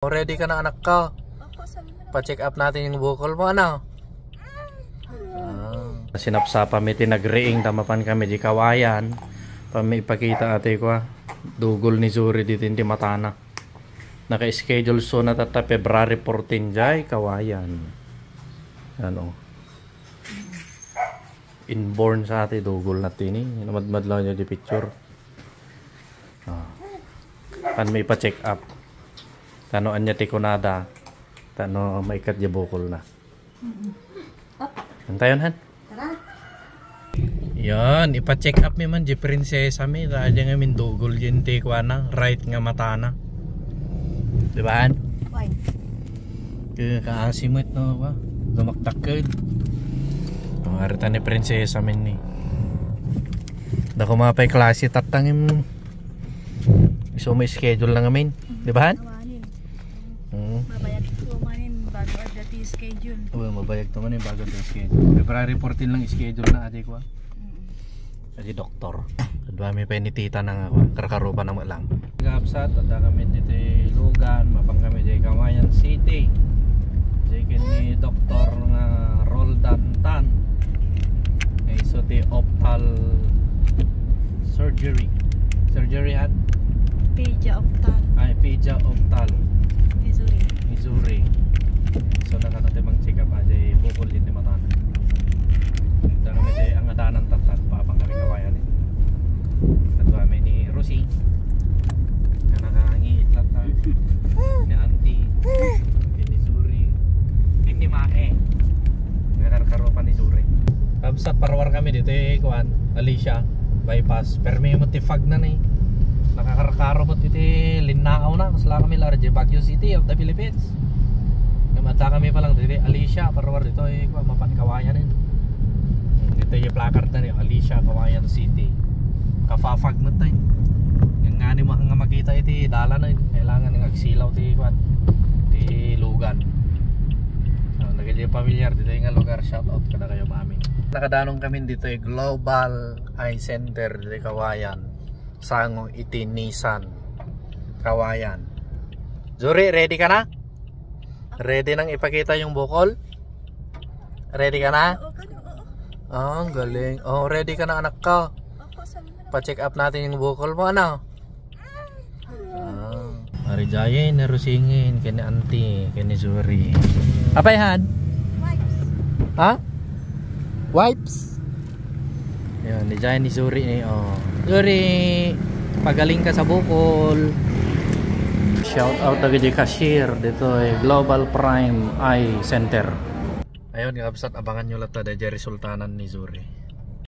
Ready ka na anak ka? Pa-check up natin yung bukol mo, ano? Sinapsa pa may tinagreing tamapan kami di kawayan. Pa may ipakita ate ko dugol ni Zuri dito hindi matana. Naka-schedule so na tata February 14 jay kawayan. Ano? Inborn sa ate dugol natin eh. Namadmad lang niya di picture. Pan may pa-check up. Tano anya tikunada. Tano maikat di bukol na. Antayon han. Yan, ipa-check up mi man di prinsesa mi. Radya nga min dugol yun tikwana. Right nga mata na. Diba han? Kaya kaasimot no ba? Lumaktakad. Ang arita ni prinsesa min ni. Dako mapay klase tatangin. So may schedule lang amin. Diba han? Mabayag ko manin bago dati schedule. Oo, mabayag to manin bago dati schedule. February 14 lang schedule na ate ko. Kasi doktor. Kadwa may penitita nang ako. Karkarupa na lang. Gapsat at kami dito Lugan, mapang kami di Kawayan City. Jadi ni doktor nga Roldan Tan. Iso ti optal surgery. Surgery at Pija Optal. Ay, Pija Optal. Missouri. So nakanate mang check up aja bukol din di mata. Dan kami di ang adanan tatat papang kami kawayan ni. Kadwa may ni Rosie. Na nakahangi itlat ta. Ni auntie. Ni Zuri. Ni Mae. Ngarkaro pa ni Zuri. Kapsat parwar kami dito kuan Alicia bypass. Permi mo tifag na ni. Nakakarkaro mo dito Linao na. Kasla kami large Baguio City of the Philippines. Namata kami pa lang dito Alicia parwar dito mapan kawayan ni. Ito yung placard na rin, Alicia, Kawayan City. Kafafag mo tayo. Yung nga ni mga makita iti dala na yun. Kailangan ng agsilaw ti Lugan. So, nagiging pamilyar dito yung lugar. Shout out ka na kayo mami. Nakadanong kami dito yung Global Eye Center dito Kawayan. Sangong iti Nissan Kawayan. Zuri, ready ka na? Ready nang ipakita yung bukol? Ready ka na? Ang galing. Oh, ready ka na anak ka? Pa-check up natin yung bukol mo, ano? Marijayin, narusingin, kini auntie, kini Zuri. Apay han? Wipes. Ha? Wipes? Yan, nijayin ni Zuri eh. Oh. Zuri, pagaling ka sa bukol. Shout out na kay cashier dito eh, Global Prime Eye Center. Ayun, kapsat abangan nyo lang tada resultanan ni Zuri.